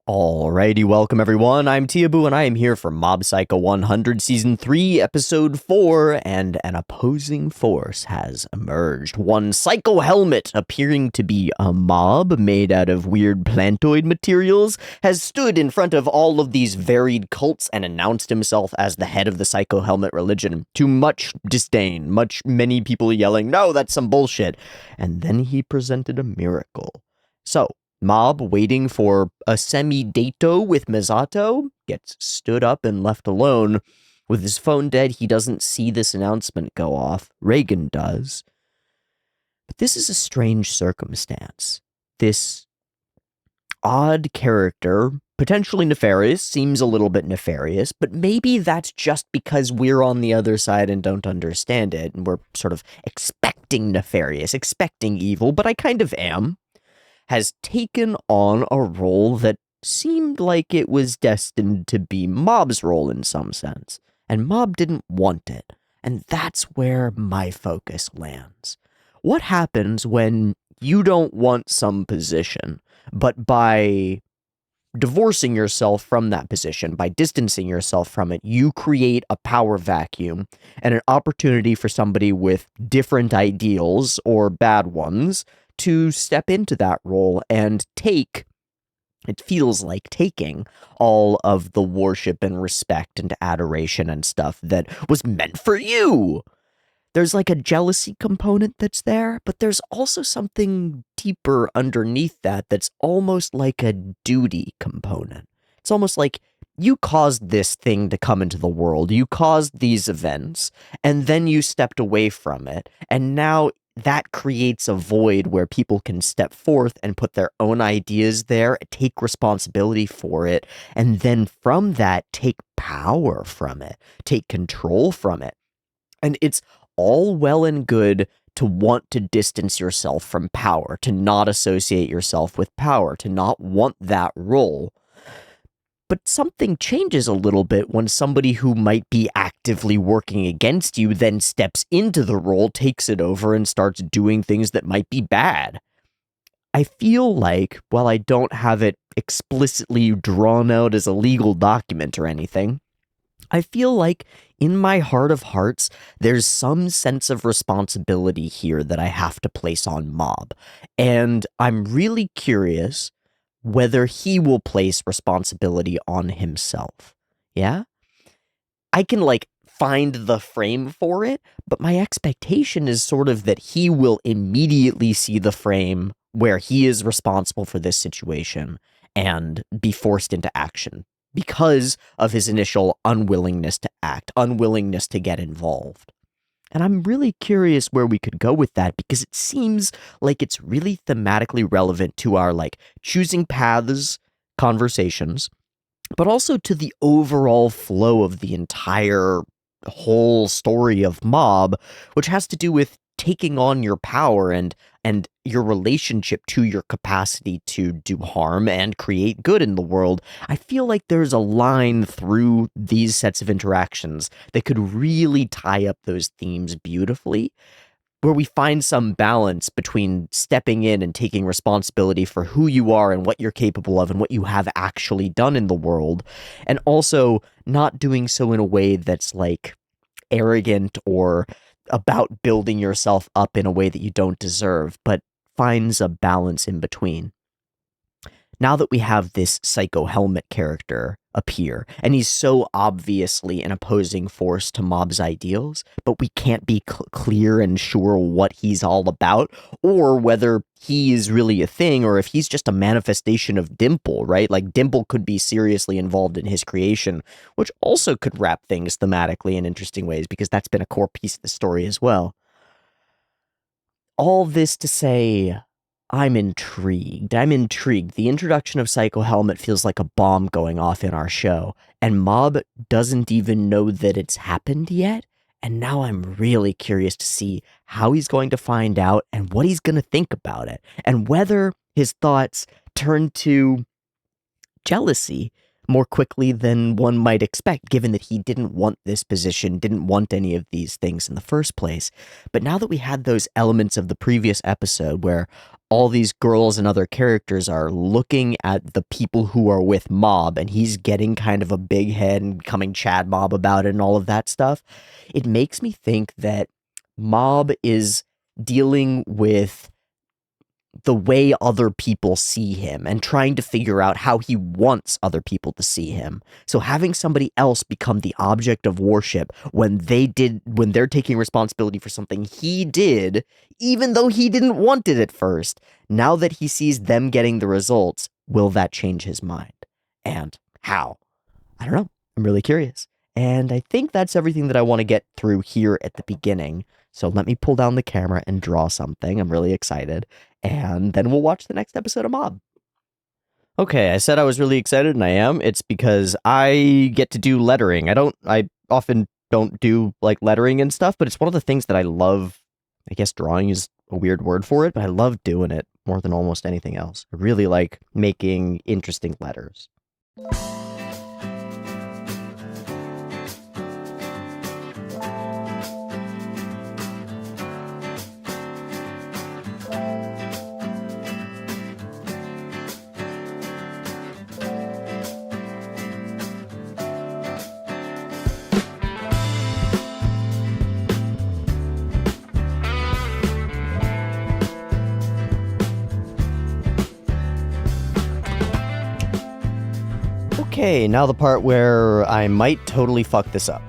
Alrighty, welcome everyone. I'm Teeaboo and I am here for Mob Psycho 100 Season 3, Episode 4, and an opposing force has emerged. One Psycho Helmet, appearing to be a mob made out of weird plantoid materials, has stood in front of all of these varied cults and announced himself as the head of the Psycho Helmet religion, to much disdain, many people yelling, "No, that's some bullshit." And then he presented a miracle. So, Mob, waiting for a semi-dato with Misato, gets stood up and left alone. With his phone dead, he doesn't see this announcement go off. Reagan does. But this is a strange circumstance. This odd character, potentially nefarious, seems a little bit nefarious, but maybe that's just because we're on the other side and don't understand it, and we're sort of expecting nefarious, expecting evil, but I kind of am. Has taken on a role that seemed like it was destined to be Mob's role in some sense, and Mob didn't want it, and that's where my focus lands. What happens when you don't want some position, but by divorcing yourself from that position, by distancing yourself from it, you create a power vacuum and an opportunity for somebody with different ideals or bad ones to step into that role and take, it feels like taking, all of the worship and respect and adoration and stuff that was meant for you. There's like a jealousy component that's there, but there's also something deeper underneath that that's almost like a duty component. It's almost like you caused this thing to come into the world, you caused these events, and then you stepped away from it, and now that creates a void where people can step forth and put their own ideas there, take responsibility for it, and then from that, take power from it, take control from it. And it's all well and good to want to distance yourself from power, to not associate yourself with power, to not want that role. But something changes a little bit when somebody who might be actively working against you then steps into the role, takes it over, and starts doing things that might be bad. I feel like, while I don't have it explicitly drawn out as a legal document or anything, I feel like in my heart of hearts, there's some sense of responsibility here that I have to place on Mob. And I'm really curious whether he will place responsibility on himself. Yeah? I can, find the frame for it, but my expectation is sort of that he will immediately see the frame where he is responsible for this situation and be forced into action because of his initial unwillingness to act, unwillingness to get involved. And I'm really curious where we could go with that, because it seems like it's really thematically relevant to our, choosing paths conversations, but also to the overall flow of the entire whole story of Mob, which has to do with taking on your power and your relationship to your capacity to do harm and create good in the world. I feel like there's a line through these sets of interactions that could really tie up those themes beautifully, where we find some balance between stepping in and taking responsibility for who you are and what you're capable of and what you have actually done in the world, and also not doing so in a way that's arrogant or about building yourself up in a way that you don't deserve, but finds a balance in between. Now that we have this Psycho Helmet character appear, and he's so obviously an opposing force to Mob's ideals, but we can't be clear and sure what he's all about, or whether he is really a thing, or if he's just a manifestation of Dimple, right? Dimple could be seriously involved in his creation, which also could wrap things thematically in interesting ways, because that's been a core piece of the story as well. All this to say, I'm intrigued. The introduction of Psycho Helmet feels like a bomb going off in our show, and Mob doesn't even know that it's happened yet, and now I'm really curious to see how he's going to find out and what he's going to think about it, and whether his thoughts turn to jealousy, more quickly than one might expect, given that he didn't want this position, didn't want any of these things in the first place. But now that we had those elements of the previous episode where all these girls and other characters are looking at the people who are with Mob, and he's getting kind of a big head and becoming Chad Mob about it and all of that stuff, it makes me think that Mob is dealing with the way other people see him and trying to figure out how he wants other people to see him. So having somebody else become the object of worship when they're taking responsibility for something he did, even though he didn't want it at first, now that he sees them getting the results, will that change his mind? And how? I don't know. I'm really curious. And I think that's everything that I want to get through here at the beginning. So let me pull down the camera and draw something. I'm really excited. And then we'll watch the next episode of Mob. Okay, I said I was really excited, and I am. It's because I get to do lettering. I often don't do, like, lettering and stuff, but it's one of the things that I love. I guess drawing is a weird word for it, but I love doing it more than almost anything else. I really like making interesting letters. Okay, now the part where I might totally fuck this up.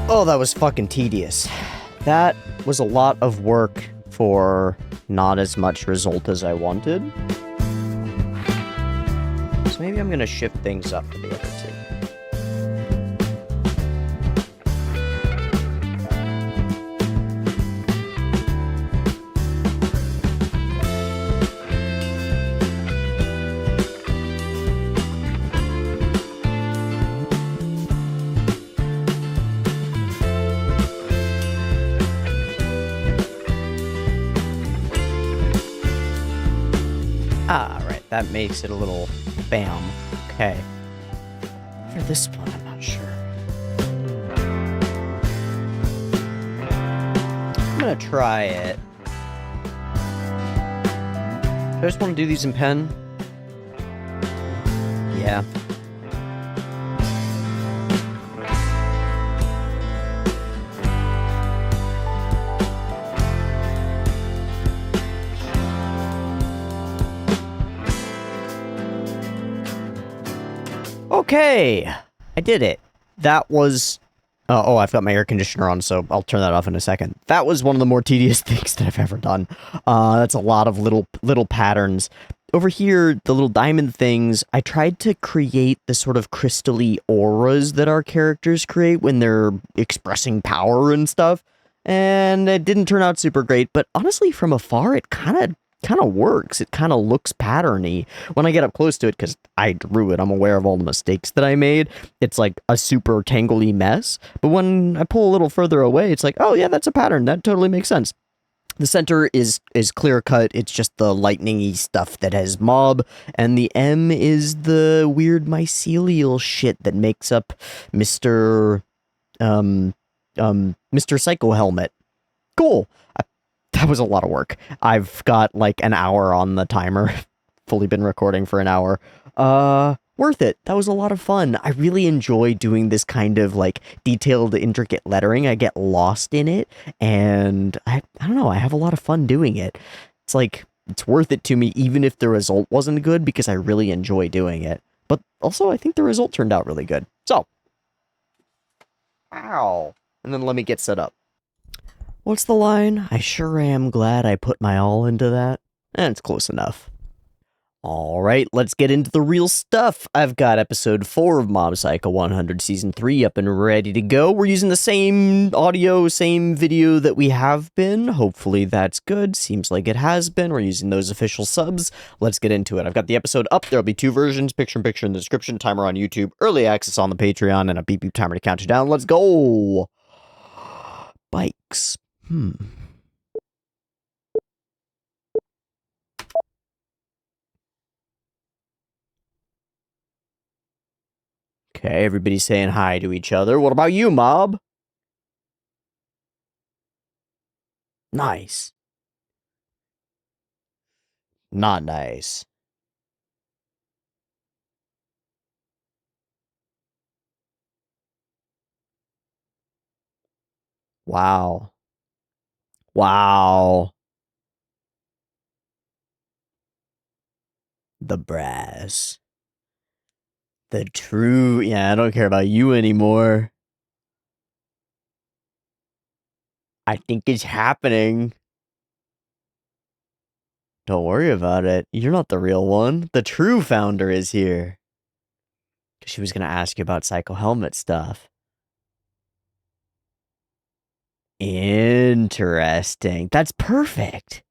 Oh, that was fucking tedious. That was a lot of work for not as much result as I wanted. So maybe I'm gonna shift things up for the other two. Ah, right, that makes it a little bam. Okay. For this one, I'm not sure. I'm gonna try it. Do I just want to do these in pen? Yeah. Okay, I did it. That was... oh, I've got my air conditioner on, so I'll turn that off in a second. That was one of the more tedious things that I've ever done. That's a lot of little patterns. Over here, the little diamond things, I tried to create the sort of crystal-y auras that our characters create when they're expressing power and stuff. And it didn't turn out super great, but honestly, from afar, it kind of works. It kind of looks patterny. When I get up close to it, because I drew it, I'm aware of all the mistakes that I made. It's like a super tangly mess. But when I pull a little further away, it's like, oh yeah, that's a pattern. That totally makes sense. The center is clear cut. It's just the lightning-y stuff that has Mob, and the M is the weird mycelial shit that makes up Mr. Psycho Helmet. Cool. That was a lot of work. I've got like an hour on the timer. Fully been recording for an hour. Worth it. That was a lot of fun. I really enjoy doing this kind of like detailed, intricate lettering. I get lost in it, and I don't know, I have a lot of fun doing it. It's like, it's worth it to me even if the result wasn't good, because I really enjoy doing it. But also, I think the result turned out really good. So, ow. And then let me get set up. What's the line? I sure am glad I put my all into that. And it's close enough. All right, let's get into the real stuff. I've got episode 4 of Mob Psycho 100 season 3 up and ready to go. We're using the same audio, same video that we have been. Hopefully that's good. Seems like it has been. We're using those official subs. Let's get into it. I've got the episode up. There'll be 2 versions, picture-in-picture in the description, timer on YouTube, early access on the Patreon, and a beep beep timer to count you down. Let's go! Bikes. Okay, everybody's saying hi to each other. What about you, Mob? Nice. Not nice. Wow. Wow. The brass. The true... Yeah, I don't care about you anymore. I think it's happening. Don't worry about it. You're not the real one. The true founder is here. She was going to ask you about Psycho Helmet stuff. Interesting. That's perfect.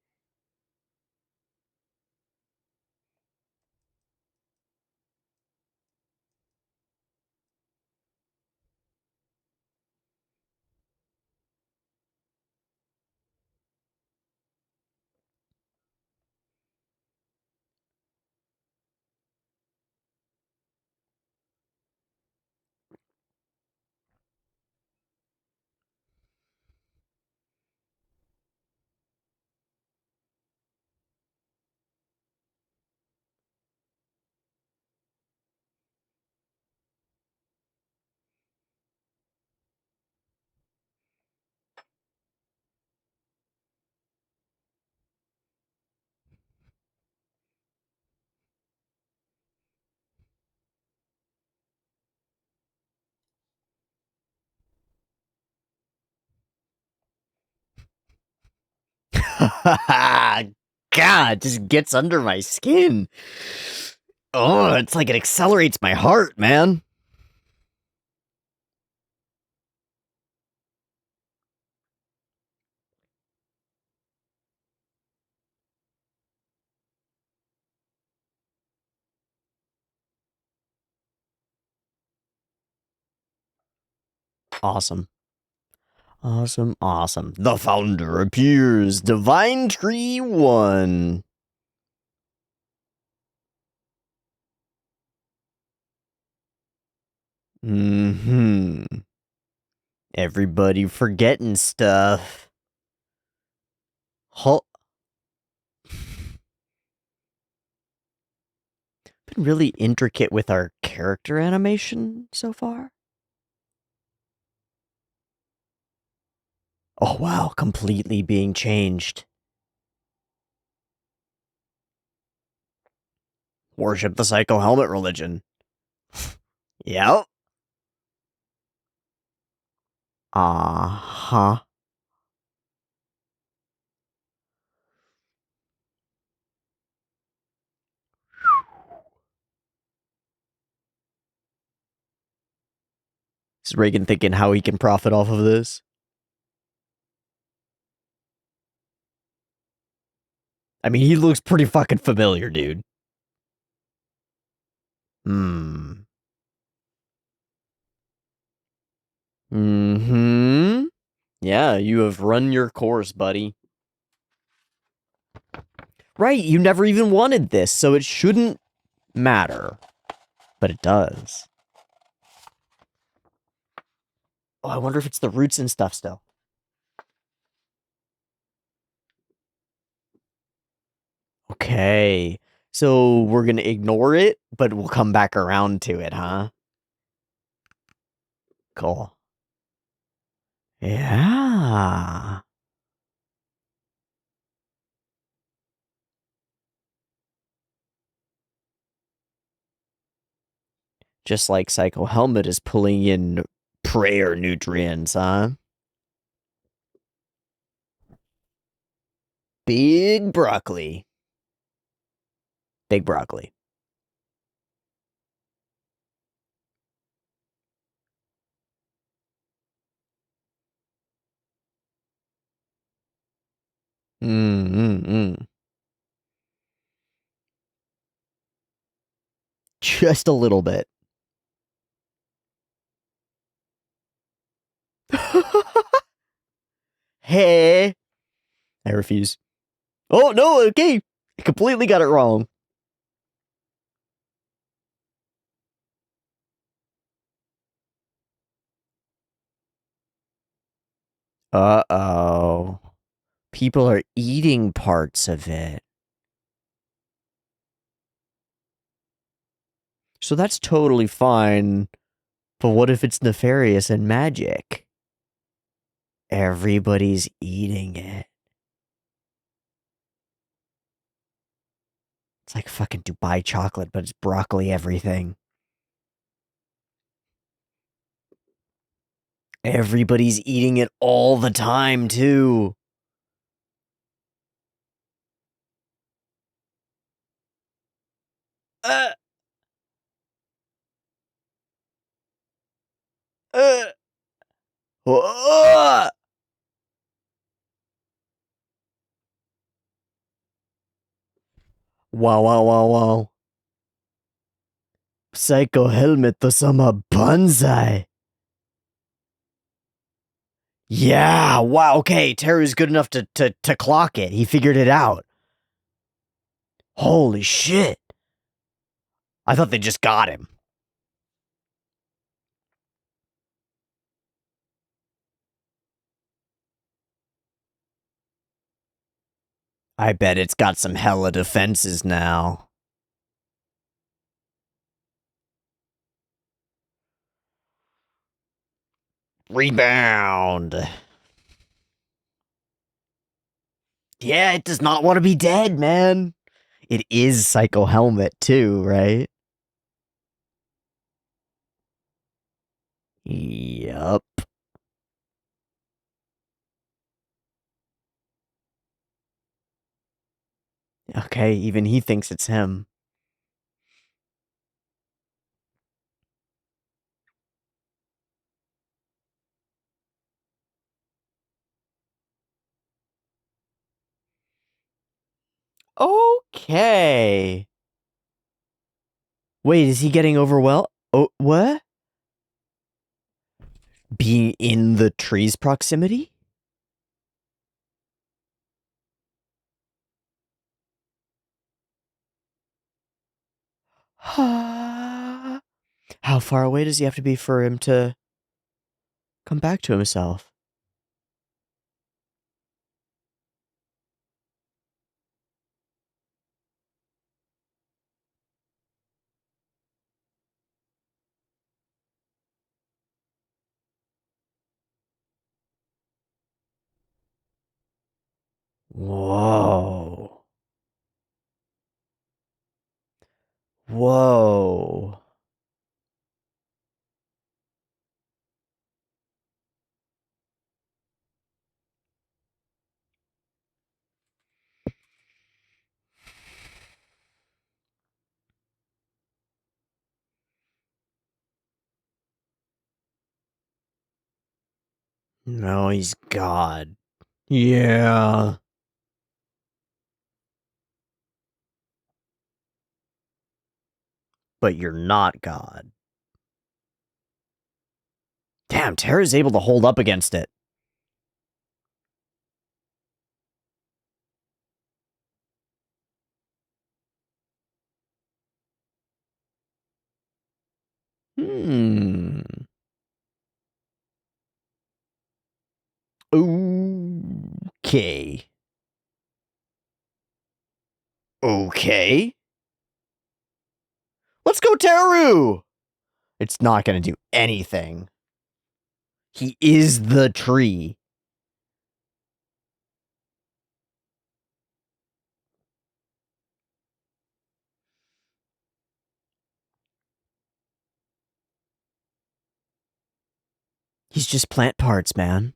God, just gets under my skin. Oh, it's like it accelerates my heart, man. Awesome. Awesome, awesome. The founder appears. Divine Tree 1. Everybody forgetting stuff. Been really intricate with our character animation so far. Oh wow, completely being changed. Worship the Psycho Helmet religion. Yep. Uh-huh. Is Reagan thinking how he can profit off of this? I mean, he looks pretty fucking familiar, dude. Yeah, you have run your course, buddy. Right, you never even wanted this, so it shouldn't matter. But it does. Oh, I wonder if it's the roots and stuff still. Okay. So we're gonna ignore it, but we'll come back around to it, huh? Cool. Yeah. Just like Psycho Helmet is pulling in prayer nutrients, huh? Big broccoli. Big broccoli. Mm. Just a little bit. Hey. I refuse. Oh, no, okay. I completely got it wrong. Uh-oh. People are eating parts of it. So that's totally fine. But what if it's nefarious and magic? Everybody's eating it. It's like fucking Dubai chocolate, but it's broccoli everything. Everybody's eating it all the time, too. Uh, uh, uh. Wow. Psycho helmet to sama banzai. Yeah, wow, okay. Teru's good enough to clock it. He figured it out. Holy shit. I thought they just got him. I bet it's got some hella defenses now. Rebound. Yeah, it does not want to be dead, man. It is Psycho Helmet, too, right? Yup. Okay, even he thinks it's him. Okay. Wait, is he getting overwhelmed? Oh, what? Being in the tree's proximity? How far away does he have to be for him to come back to himself? Whoa. Whoa. No, he's God. Yeah. But you're not God. Damn, Terra's able to hold up against it. Okay. Okay. Let's go, Teru! It's not gonna do anything. He is the tree. He's just plant parts, man.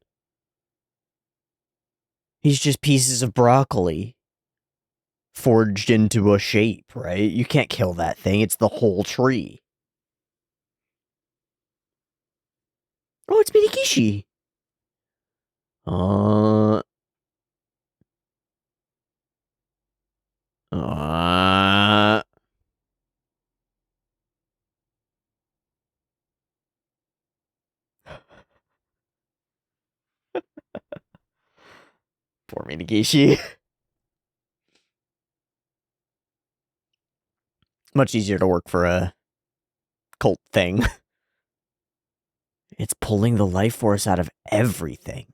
He's just pieces of broccoli. forged into a shape, right? You can't kill that thing. It's the whole tree. Oh, it's Minigishi. Uh. Poor Minigishi. Much easier to work for a cult thing. It's pulling the life force out of everything.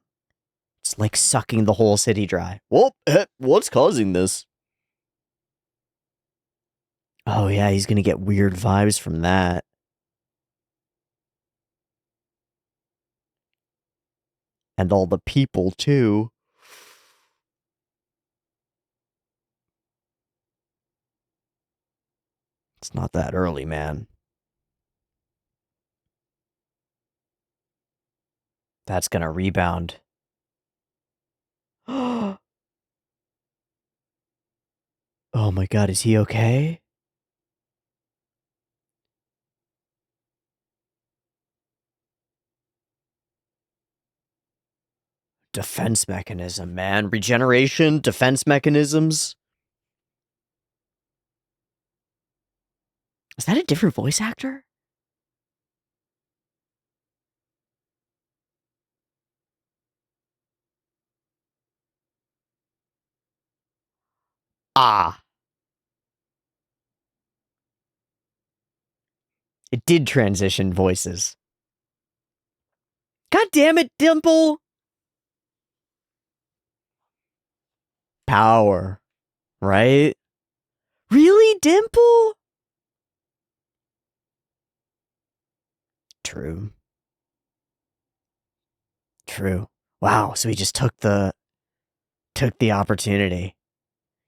It's like sucking the whole city dry. Well, what's causing this? Oh yeah, he's gonna get weird vibes from that. And all the people, too. It's not that early, man. That's gonna rebound. Oh my god, is he okay? Defense mechanism, man. Regeneration, defense mechanisms. Is that a different voice actor? Ah. It did transition voices. God damn it, Dimple! Power. Right? Really, Dimple? True. True. Wow, so he just took the opportunity.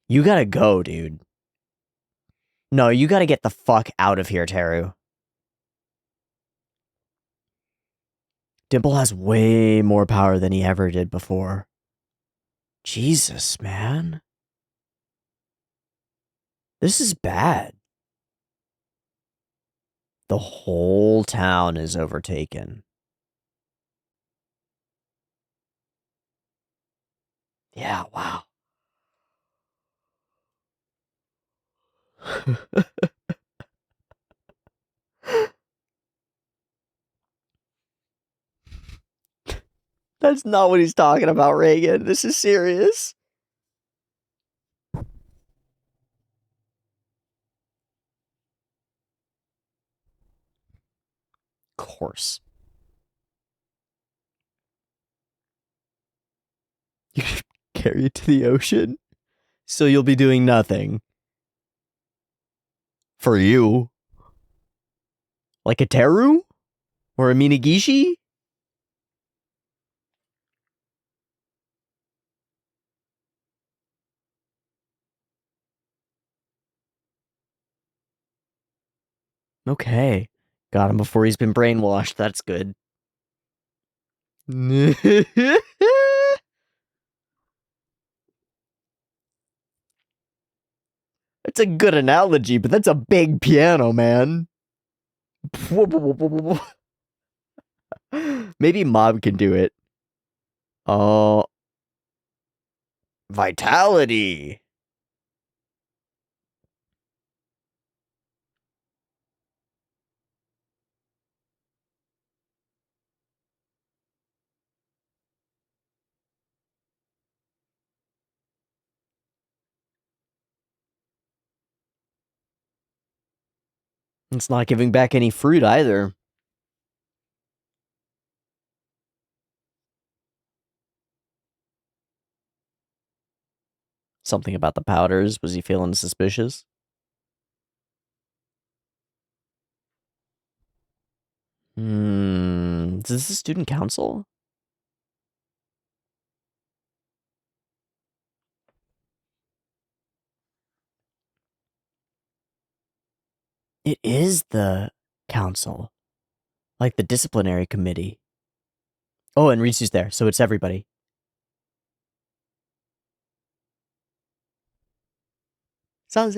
You gotta go, dude. No, you gotta get the fuck out of here, Teru. Dimple has way more power than he ever did before. Jesus, man. This is bad. The whole town is overtaken. Yeah, wow. That's not what he's talking about, Reagan. This is serious. Of course. You carry it to the ocean, so you'll be doing nothing. For you. Like a Teru? Or a Minagishi? Okay. Got him before he's been brainwashed. That's good. That's a good analogy, but that's a big piano, man. Maybe Mob can do it. Oh. Vitality. It's not giving back any fruit either. Something about the powders. Was he feeling suspicious? Is this a student council? It is the council. Like the disciplinary committee. Oh, and Ritsu's there, so it's everybody. Sauce.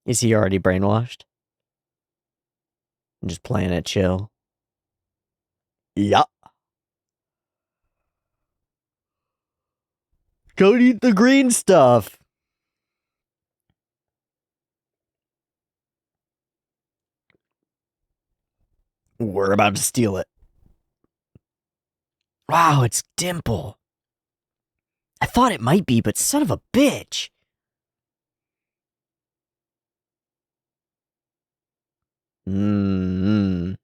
Is he already brainwashed? Just playing it chill. Yup. Go eat the green stuff. We're about to steal it. Wow, it's Dimple. I thought it might be, but son of a bitch. They're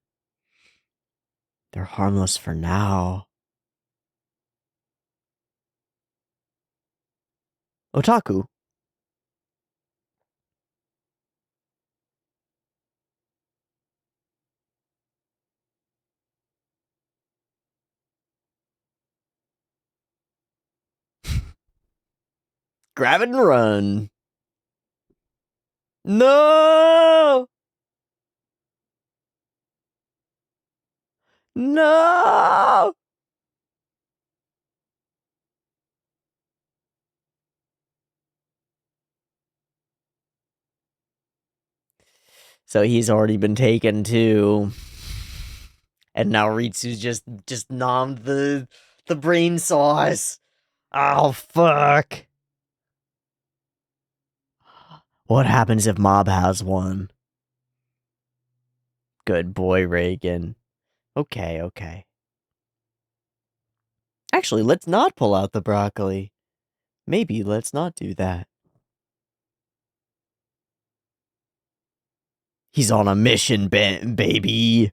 harmless for now. Otaku. Grab it and run. No! No! So he's already been taken too. And now Ritsu's just nommed the brain sauce. Oh, fuck. What happens if Mob has one? Good boy, Reagan. Okay, okay. Actually, let's not pull out the broccoli. Maybe let's not do that. He's on a mission, baby.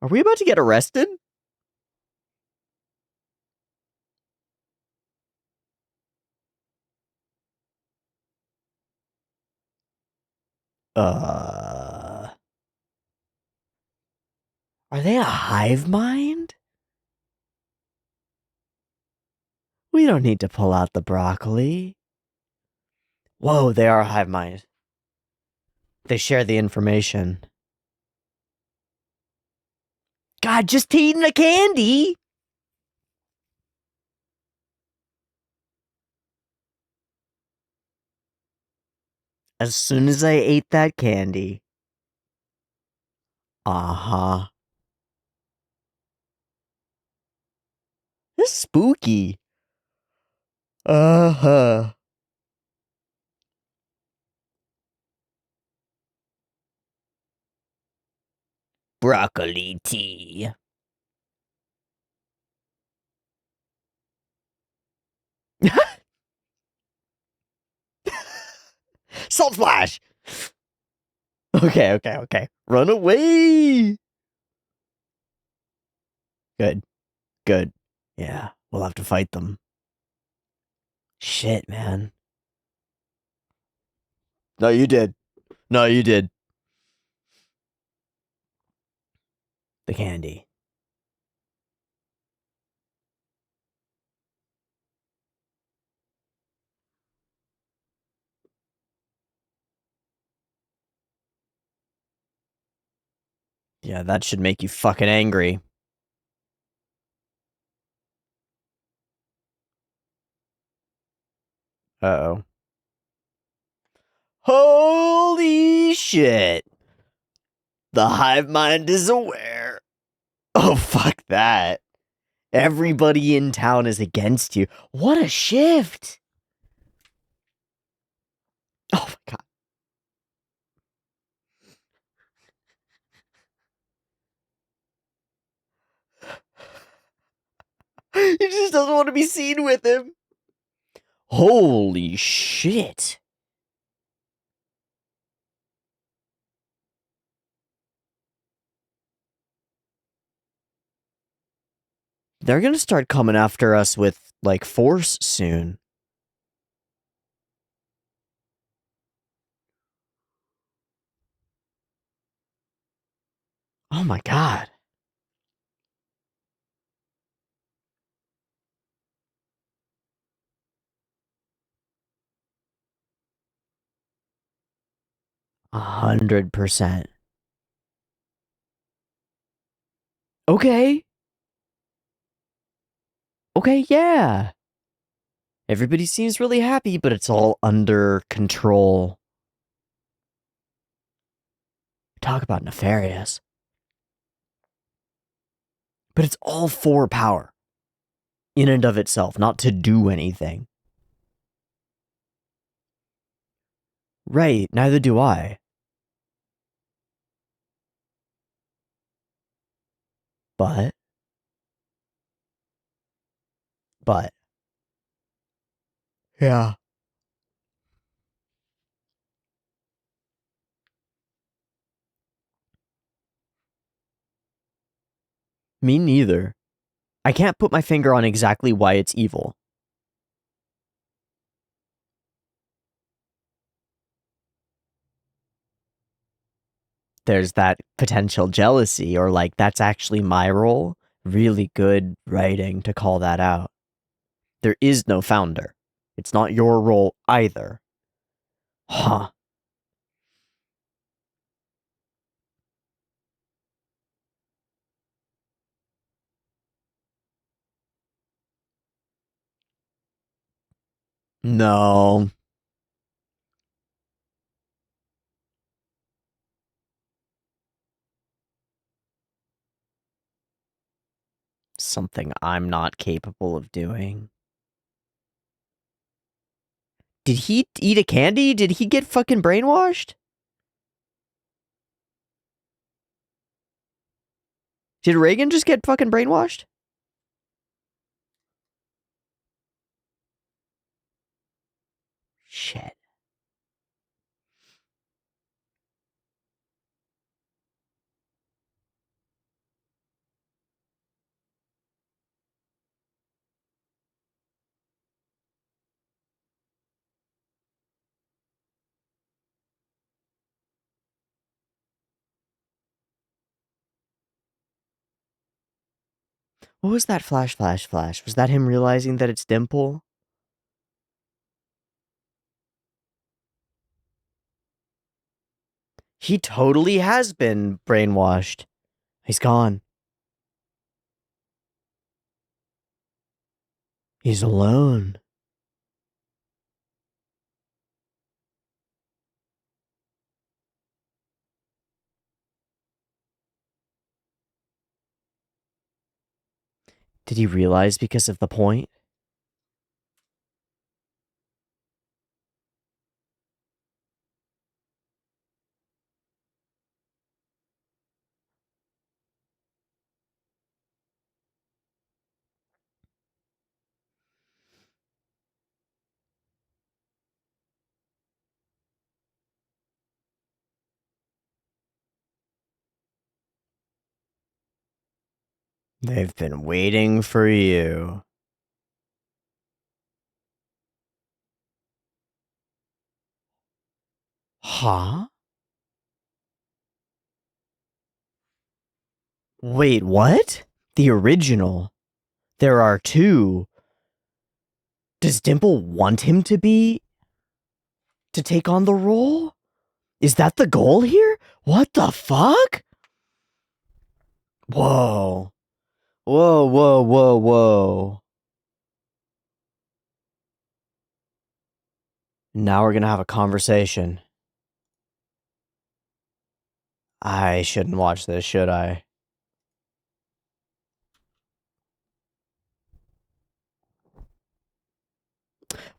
Are we about to get arrested? Are they a hive mind? We don't need to pull out the broccoli. Whoa, they are a hive mind. They share the information. God, just eating a candy! As soon as I ate that candy. Uh-huh. This is spooky. Uh-huh. Broccoli tea. Salt splash! Okay, okay, okay. Run away! Good. Good. Yeah, we'll have to fight them. Shit, man. No, you did. No, you did. The candy. Yeah, that should make you fucking angry. Uh-oh. Holy shit! The hive mind is aware. Oh, fuck that. Everybody in town is against you. What a shift! Oh my god. He just doesn't want to be seen with him. Holy shit. They're gonna start coming after us with, like, force soon. Oh my god. $100%. Okay. Okay, yeah. Everybody seems really happy, but it's all under control. Talk about nefarious. But it's all for power. In and of itself, not to do anything. Right, neither do I. But. Yeah. Me neither. I can't put my finger on exactly why it's evil. There's that potential jealousy, or like, that's actually my role. Really good writing to call that out. There is no founder. It's not your role either. Huh. No. Something I'm not capable of doing. Did he eat a candy? Did he get fucking brainwashed? Did Reagan just get fucking brainwashed? Shit. What was that flash? Was that him realizing that it's Dimple? He totally has been brainwashed. He's gone. He's alone. Did he realize because of the point? They've been waiting for you. Huh? Wait, what? The original. There are two. Does Dimple want him to take on the role? Is that the goal here? What the fuck? Whoa. Whoa. Now we're gonna have a conversation. I shouldn't watch this, should I?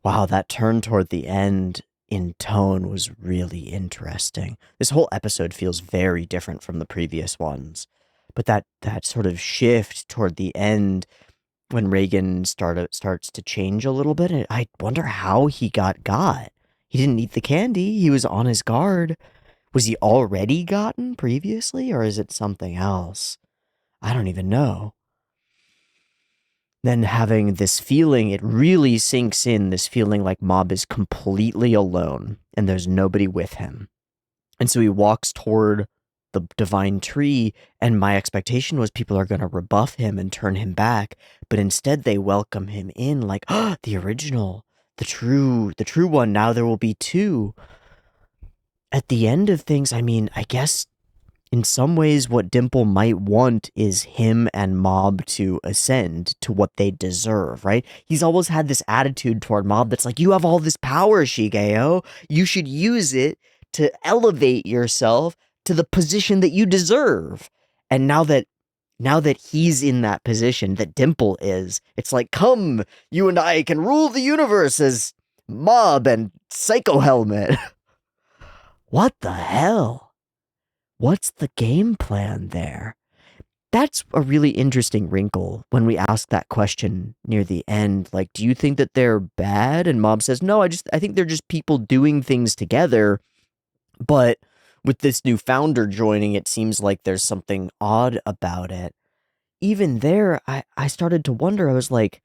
Wow, that turn toward the end in tone was really interesting. This whole episode feels very different from the previous ones. But that sort of shift toward the end when Reagan starts to change a little bit, I wonder how he got. He didn't eat the candy. He was on his guard. Was he already gotten previously, or is it something else? I don't even know. Then having this feeling, it really sinks in, this feeling like Mob is completely alone and there's nobody with him. And so he walks toward the divine tree, and my expectation was people are going to rebuff him and turn him back, but instead they welcome him in like, oh, the original, the true one. Now there will be two. At the end of things, I mean, I guess in some ways, what Dimple might want is him and Mob to ascend to what they deserve, right? He's always had this attitude toward Mob that's like, you have all this power, Shigeo. You should use it to elevate yourself to the position that you deserve. And now that he's in that position, that Dimple is, it's like, come, you and I can rule the universe as Mob and Psycho Helmet. What the hell? What's the game plan there? That's a really interesting wrinkle when we ask that question near the end. Like, do you think that they're bad? And Mob says, no, I think they're just people doing things together. But with this new founder joining, it seems like there's something odd about it. Even there, I started to wonder, I was like,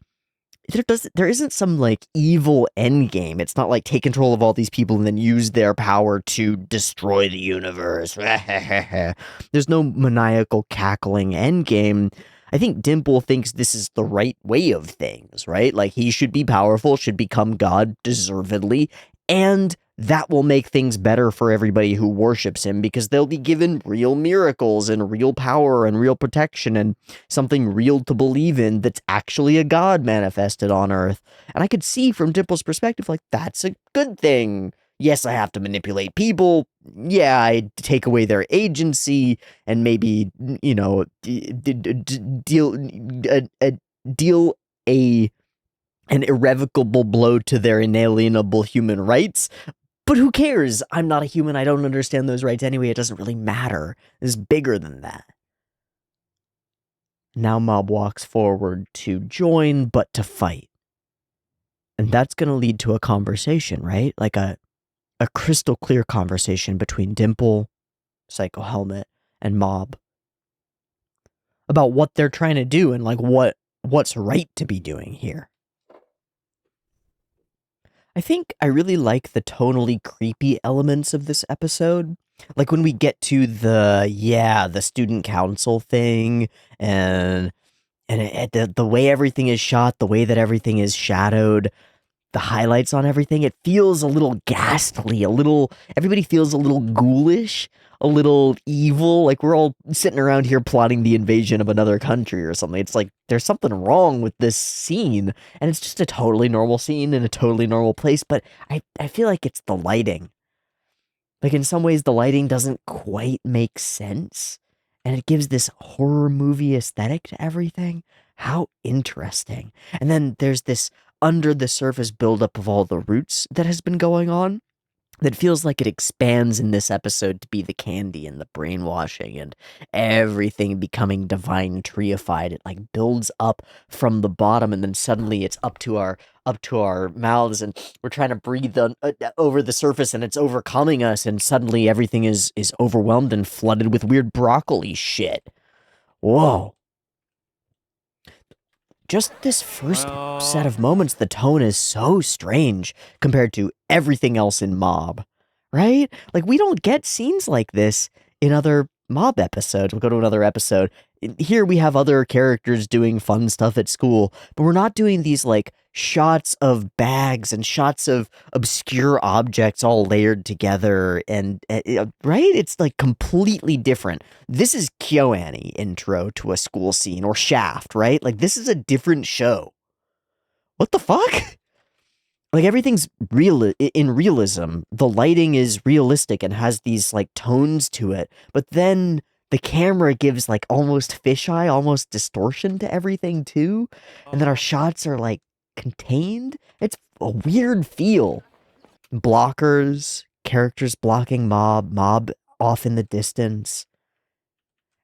there isn't some like evil end game. It's not like take control of all these people and then use their power to destroy the universe. There's no maniacal cackling end game. I think Dimple thinks this is the right way of things, right? Like he should be powerful, should become God deservedly, and that will make things better for everybody who worships him because they'll be given real miracles and real power and real protection and something real to believe in that's actually a god manifested on Earth. And I could see from Dimple's perspective, like, that's a good thing. Yes, I have to manipulate people. Yeah, I take away their agency and maybe, you know, deal an irrevocable blow to their inalienable human rights. But who cares? I'm not a human. I don't understand those rights anyway. It doesn't really matter. It's bigger than that. Now Mob walks forward to join, but to fight. And that's going to lead to a conversation, right? Like a crystal clear conversation between Dimple, Psycho Helmet, and Mob about what they're trying to do and like what's right to be doing here. I think I really like the tonally creepy elements of this episode. Like when we get to the student council thing and the way everything is shot, the way that everything is shadowed, the highlights on everything, it feels a little ghastly, everybody feels a little ghoulish, a little evil, like we're all sitting around here plotting the invasion of another country or something. It's like there's something wrong with this scene, and it's just a totally normal scene in a totally normal place, but I feel like it's the lighting. Like in some ways the lighting doesn't quite make sense, and it gives this horror movie aesthetic to everything. How interesting. And then there's this under the surface buildup of all the roots that has been going on that feels like it expands in this episode to be the candy and the brainwashing and everything becoming divine treeified. It like builds up from the bottom and then suddenly it's up to our mouths and we're trying to breathe over the surface and it's overcoming us and suddenly everything is overwhelmed and flooded with weird broccoli shit. Whoa. Just this first set of moments, the tone is so strange compared to everything else in Mob, right? Like, we don't get scenes like this in other Mob episodes. We'll go to another episode. Here we have other characters doing fun stuff at school, but we're not doing these, like, shots of bags and shots of obscure objects all layered together, and right? It's, like, completely different. This is KyoAni intro to a school scene, or Shaft, right? Like, this is a different show. What the fuck? Like, everything's real in realism. The lighting is realistic and has these, like, tones to it, but then the camera gives, like, almost fisheye, almost distortion to everything, too, and then our shots are, like, contained. It's a weird feel. Blockers, characters blocking Mob off in the distance,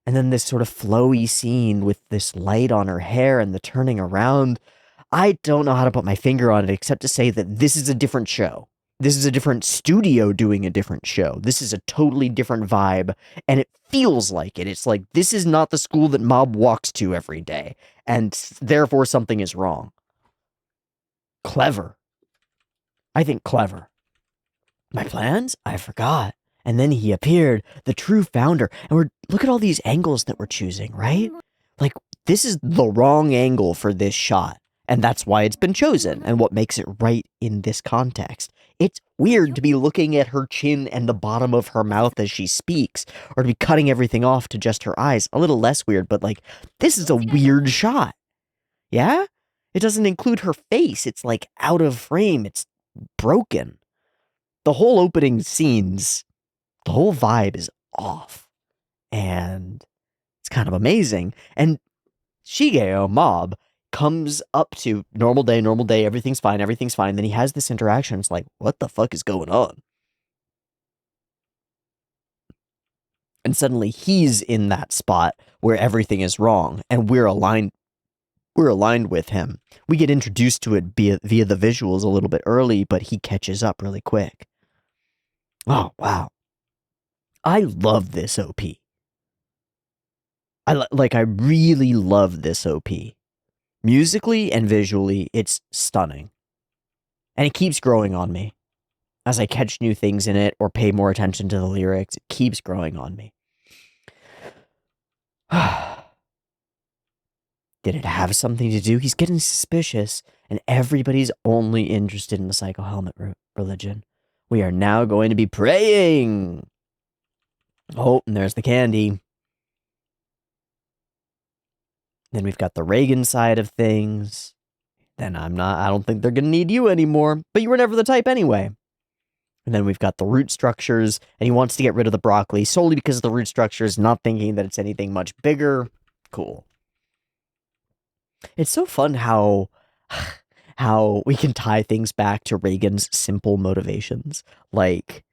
and then this sort of flowy scene with this light on her hair and the turning around. I don't know how to put my finger on it except to say that this is a different show. This is a different studio doing a different show. This is a totally different vibe, and it feels like it. It's like, this is not the school that Mob walks to every day, and therefore something is wrong. Clever. I think clever. My plans? I forgot. And then he appeared, the true founder, and look at all these angles that we're choosing, right? Like, this is the wrong angle for this shot. And that's why it's been chosen, and what makes it right in this context. It's weird to be looking at her chin and the bottom of her mouth as she speaks, or to be cutting everything off to just her eyes. A little less weird, but like, this is a weird shot. Yeah? It doesn't include her face. It's like out of frame. It's broken. The whole opening scenes, the whole vibe is off. And it's kind of amazing. And Shigeo, Mob, comes up to normal day, everything's fine. Then he has this interaction. It's like, what the fuck is going on? And suddenly he's in that spot where everything is wrong, and we're aligned with him. We get introduced to it via the visuals a little bit early, but he catches up really quick. Oh, wow. I love this OP. I really love this OP. Musically and visually, it's stunning. And it keeps growing on me. As I catch new things in it or pay more attention to the lyrics, it keeps growing on me. Did it have something to do? He's getting suspicious, and everybody's only interested in the Psycho Helmet religion. We are now going to be praying! Oh, and there's the candy. Then we've got the Reagan side of things. Then I don't think they're gonna need you anymore, but you were never the type anyway. And then we've got the root structures, and he wants to get rid of the broccoli solely because of the root structures, not thinking that it's anything much bigger. Cool. It's so fun how we can tie things back to Reagan's simple motivations, like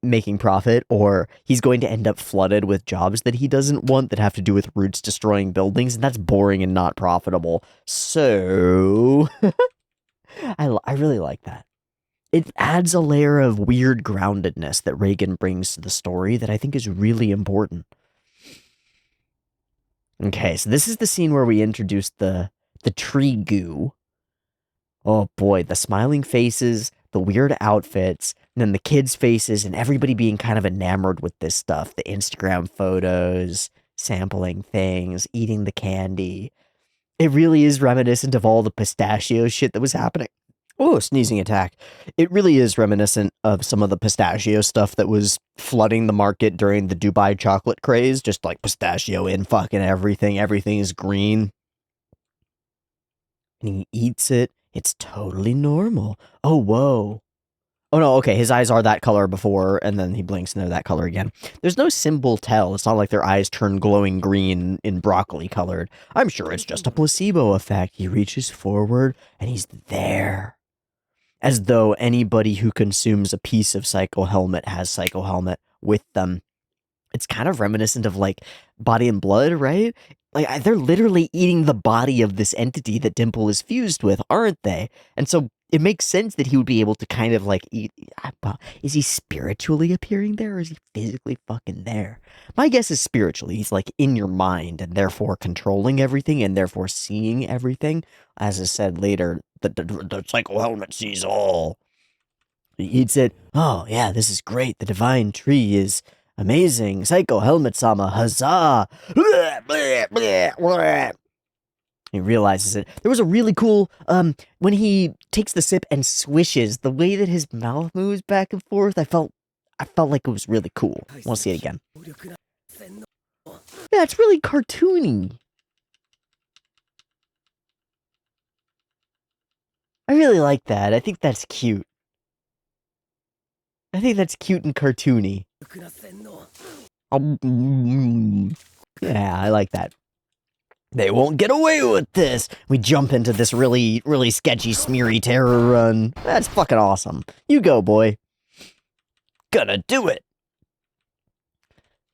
making profit, or he's going to end up flooded with jobs that he doesn't want that have to do with roots destroying buildings, and that's boring and not profitable. So I really like that. It adds a layer of weird groundedness that Reagan brings to the story that I think is really important. Okay, so this is the scene where we introduce the tree goo. Oh boy, the smiling faces, the weird outfits, and then the kids' faces, and everybody being kind of enamored with this stuff. The Instagram photos, sampling things, eating the candy. It really is reminiscent of all the pistachio shit that was happening. Oh, sneezing attack. It really is reminiscent of some of the pistachio stuff that was flooding the market during the Dubai chocolate craze. Just like pistachio in fucking everything. Everything is green. And he eats it. It's totally normal. Oh, whoa. Oh, no, okay, his eyes are that color before, and then he blinks and they're that color again. There's no symbol tell. It's not like their eyes turn glowing green in broccoli colored. I'm sure it's just a placebo effect. He reaches forward, and he's there. As though anybody who consumes a piece of Psycho Helmet has Psycho Helmet with them. It's kind of reminiscent of, like, Body and Blood, right? Like, they're literally eating the body of this entity that Dimple is fused with, aren't they? And so it makes sense that he would be able to kind of, like, eat... Is he spiritually appearing there, or is he physically fucking there? My guess is spiritually. He's, like, in your mind, and therefore controlling everything, and therefore seeing everything. As is said later, the Psycho Helmet sees all. He eats it. Oh, yeah, this is great. The divine tree is... amazing. Psycho Helmet-sama, huzzah! He realizes it. There was a really cool, when he takes the sip and swishes, the way that his mouth moves back and forth, I felt like it was really cool. I want to see it again. Yeah, it's really cartoony. I really like that. I think that's cute. I think that's cute and cartoony. Yeah, I like that. They won't get away with this. We jump into this really, really sketchy, smeary terror run. That's fucking awesome. You go, boy. Gonna do it.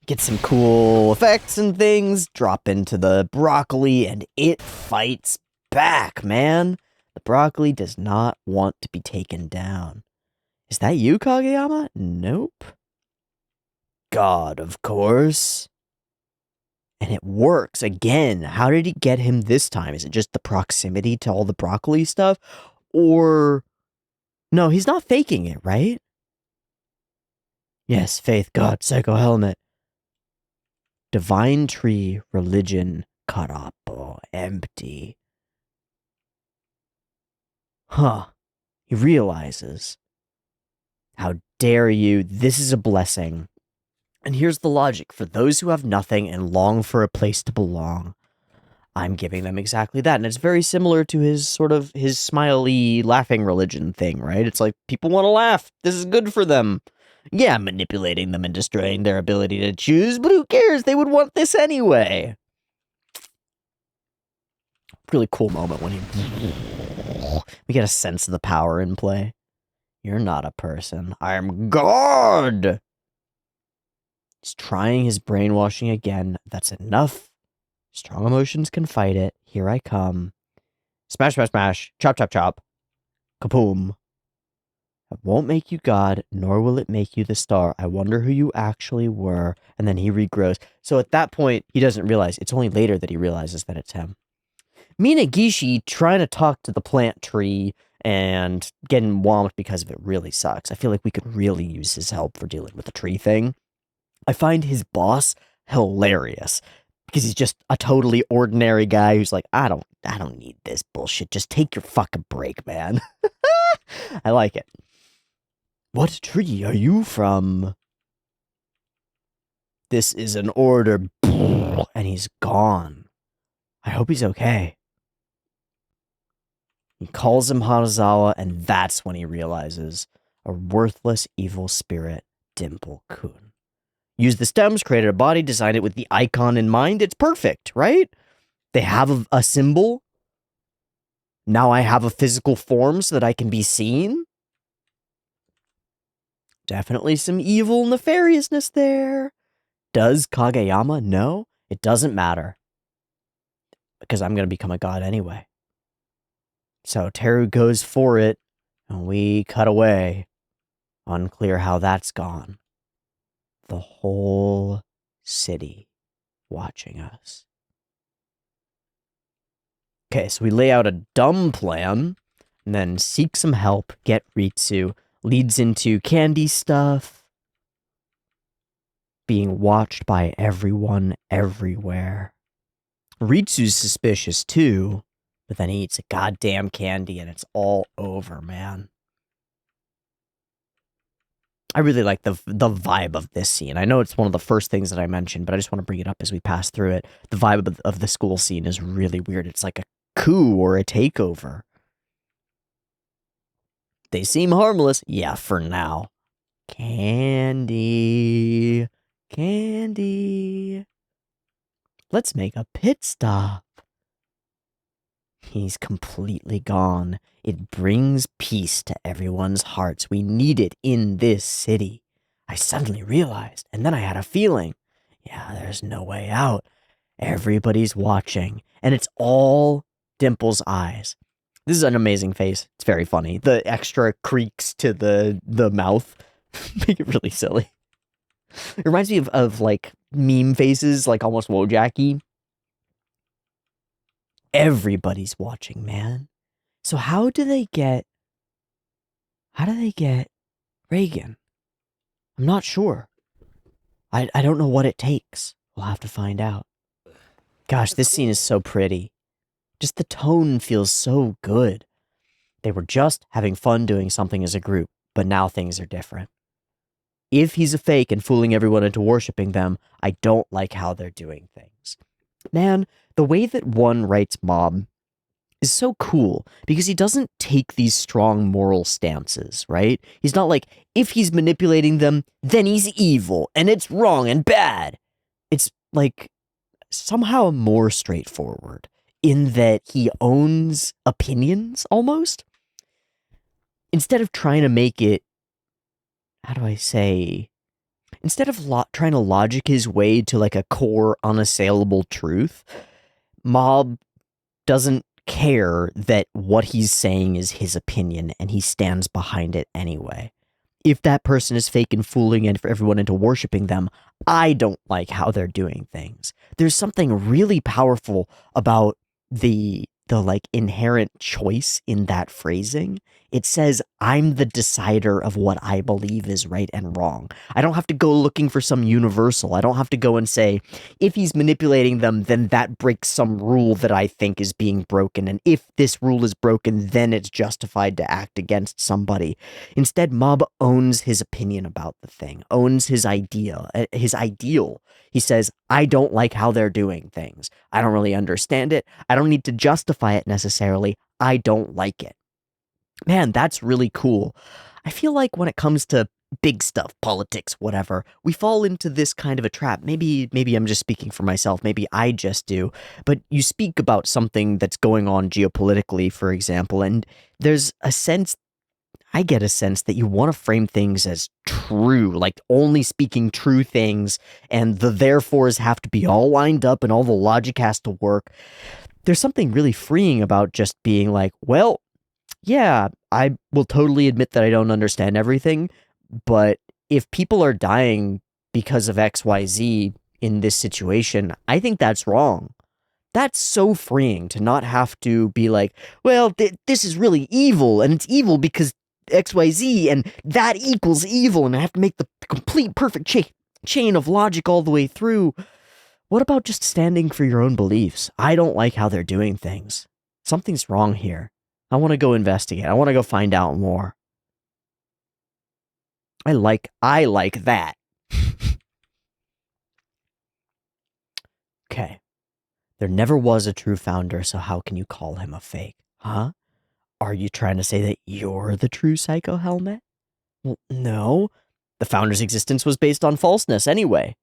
Get some cool effects and things. Drop into the broccoli, and it fights back, man. The broccoli does not want to be taken down. Is that you, Kageyama? Nope. God, of course. And it works again. How did he get him this time? Is it just the proximity to all the broccoli stuff? Or... no, he's not faking it, right? Yes, faith, God, Psycho Helmet. Divine tree, religion, cut up, empty. He realizes, how dare you, this is a blessing. And here's the logic. For those who have nothing and long for a place to belong, I'm giving them exactly that. And it's very similar to his smiley laughing religion thing, right? It's like, people want to laugh. This is good for them. Yeah, I'm manipulating them and destroying their ability to choose, but who cares? They would want this anyway. Really cool moment when we get a sense of the power in play. You're not a person. I'm God! He's trying his brainwashing again. That's enough. Strong emotions can fight it. Here I come. Smash, smash, smash. Chop, chop, chop. Kaboom. It won't make you God, nor will it make you the star. I wonder who you actually were. And then he regrows. So at that point, he doesn't realize. It's only later that he realizes that it's him. Minagishi trying to talk to the plant tree and getting whomped because of it really sucks. I feel like we could really use his help for dealing with the tree thing. I find his boss hilarious because he's just a totally ordinary guy who's like, I don't need this bullshit. Just take your fucking break, man. I like it. What tree are you from? This is an order. And he's gone. I hope he's okay. He calls him Hanazawa, and that's when he realizes a worthless evil spirit, Dimple-kun. Used the stems, created a body, designed it with the icon in mind. It's perfect, right? They have a symbol. Now I have a physical form so that I can be seen. Definitely some evil nefariousness there. Does Kageyama know? It doesn't matter. Because I'm going to become a god anyway. So Teru goes for it, and we cut away. Unclear how that's gone. The whole city watching us. Okay, so we lay out a dumb plan, and then seek some help, get Ritsu, leads into candy stuff, being watched by everyone everywhere. Ritsu's suspicious too, but then he eats a goddamn candy and it's all over, man. I really like the vibe of this scene. I know it's one of the first things that I mentioned, but I just want to bring it up as we pass through it. The vibe of the school scene is really weird. It's like a coup or a takeover. They seem harmless. Yeah, for now. Candy. Candy. Let's make a pit stop. He's completely gone. It brings peace to everyone's hearts. We need it in this city. I suddenly realized, and then I had a feeling. Yeah, there's no way out. Everybody's watching, and it's all Dimple's eyes. This is an amazing face. It's very funny. The extra creaks to the mouth make it really silly. It reminds me of like meme faces, like almost Wojaki. Everybody's watching, man. So how do they get Reagan? I'm not sure. I don't know what it takes. We'll have to find out. Gosh, this scene is so pretty. Just the tone feels so good. They were just having fun doing something as a group, but now things are different. If he's a fake and fooling everyone into worshiping them, I don't like how they're doing things. Man, the way that one writes Mob is so cool because he doesn't take these strong moral stances, right? He's not like, if he's manipulating them, then he's evil and it's wrong and bad. It's like somehow more straightforward in that he owns opinions almost. Instead of trying to make it, how do I say, instead of trying to logic his way to like a core unassailable truth, Mob doesn't care that what he's saying is his opinion and he stands behind it anyway. If that person is fake and fooling and for everyone into worshiping them, I don't like how they're doing things. There's something really powerful about the like inherent choice in that phrasing. It says, I'm the decider of what I believe is right and wrong. I don't have to go looking for some universal. I don't have to go and say, if he's manipulating them, then that breaks some rule that I think is being broken. And if this rule is broken, then it's justified to act against somebody. Instead, Mob owns his opinion about the thing, owns his idea, his ideal. He says, I don't like how they're doing things. I don't really understand it. I don't need to justify it necessarily. I don't like it. Man, that's really cool. I feel like when it comes to big stuff, politics, whatever, we fall into this kind of a trap. Maybe I'm just speaking for myself. Maybe I just do. But you speak about something that's going on geopolitically, for example, and there's a sense, I get a sense that you want to frame things as true, like only speaking true things, and the therefores have to be all lined up and all the logic has to work. There's something really freeing about just being like, well, yeah, I will totally admit that I don't understand everything, but if people are dying because of XYZ in this situation, I think that's wrong. That's so freeing to not have to be like, well, this is really evil, and it's evil because XYZ, and that equals evil, and I have to make the complete perfect chain of logic all the way through. What about just standing for your own beliefs? I don't like how they're doing things. Something's wrong here. I want to go investigate. I want to go find out more. I like that. Okay. There never was a true founder, so how can you call him a fake? Huh? Are you trying to say that you're the true Psycho Helmet? Well, no. The founder's existence was based on falseness anyway.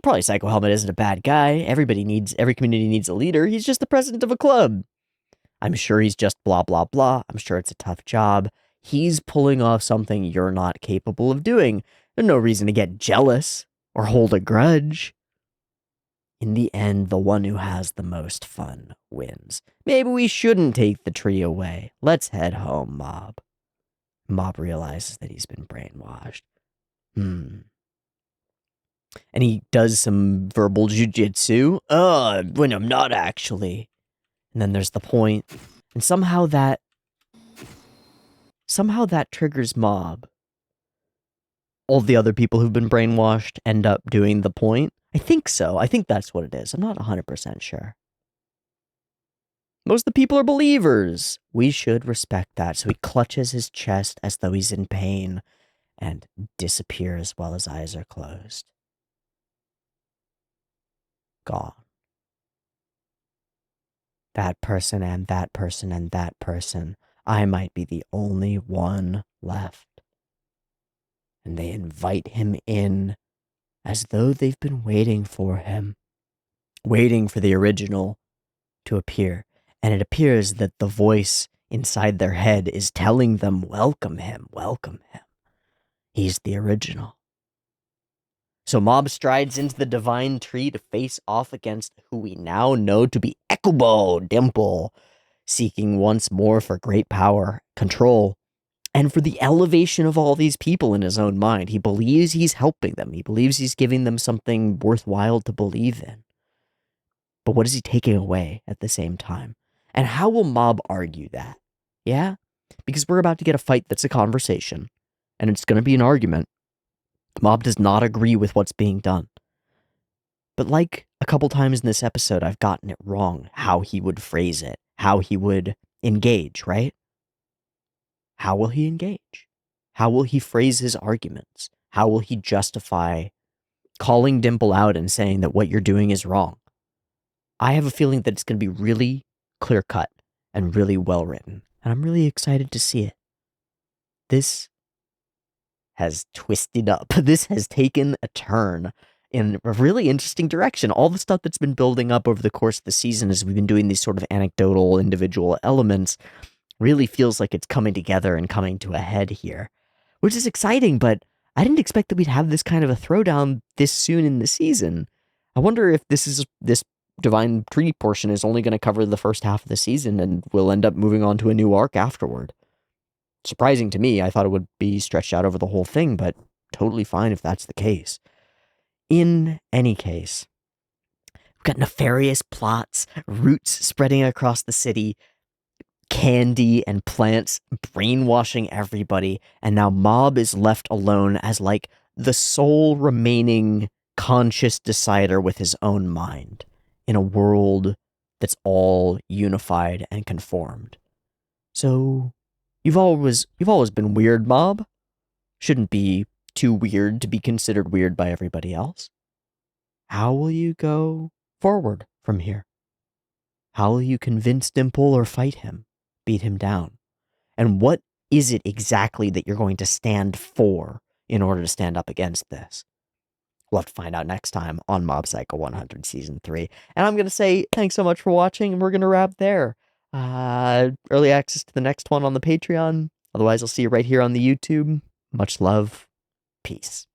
Probably Psycho Helmet isn't a bad guy. Every community needs a leader. He's just the president of a club. I'm sure he's just blah, blah, blah. I'm sure it's a tough job. He's pulling off something you're not capable of doing. There's no reason to get jealous or hold a grudge. In the end, the one who has the most fun wins. Maybe we shouldn't take the tree away. Let's head home, Mob. Mob realizes that he's been brainwashed. And he does some verbal jujitsu. When I'm not actually. And then there's the point. And somehow that triggers Mob. All the other people who've been brainwashed end up doing the point. I think so. I think that's what it is. I'm not 100% sure. Most of the people are believers. We should respect that. So he clutches his chest as though he's in pain and disappears while his eyes are closed. Gone. That person and that person and that person. I might be the only one left. And they invite him in as though they've been waiting for him. Waiting for the original to appear. And it appears that the voice inside their head is telling them, welcome him, welcome him. He's the original. So Mob strides into the divine tree to face off against who we now know to be Teeaboo Dimple, seeking once more for great power, control, and for the elevation of all these people in his own mind. He believes he's helping them. He believes he's giving them something worthwhile to believe in. But what is he taking away at the same time? And how will Mob argue that? Yeah? Because we're about to get a fight that's a conversation, and it's going to be an argument. Mob does not agree with what's being done. But like a couple times in this episode, I've gotten it wrong, how he would phrase it, how he would engage, right? How will he engage? How will he phrase his arguments? How will he justify calling Dimple out and saying that what you're doing is wrong? I have a feeling that it's going to be really clear-cut and really well-written, and I'm really excited to see it. This has twisted up. This has taken a turn in a really interesting direction. All the stuff that's been building up over the course of the season as we've been doing these sort of anecdotal individual elements really feels like it's coming together and coming to a head here, which is exciting, but I didn't expect that we'd have this kind of a throwdown this soon in the season. I wonder if this Divine Tree portion is only going to cover the first half of the season and we'll end up moving on to a new arc afterward. Surprising to me. I thought it would be stretched out over the whole thing, but totally fine if that's the case. In any case, we've got nefarious plots, roots spreading across the city, candy and plants, brainwashing everybody, and now Mob is left alone as like the sole remaining conscious decider with his own mind in a world that's all unified and conformed. So you've always been weird, Mob. Shouldn't be too weird to be considered weird by everybody else. How will you go forward from here? How will you convince Dimple or fight him, beat him down? And what is it exactly that you're going to stand for in order to stand up against this? We'll have to find out next time on Mob Psycho 100 Season 3. And I'm going to say thanks so much for watching, and we're going to wrap there. Early access to the next one on the Patreon. Otherwise, I'll see you right here on the YouTube. Much love. Peace.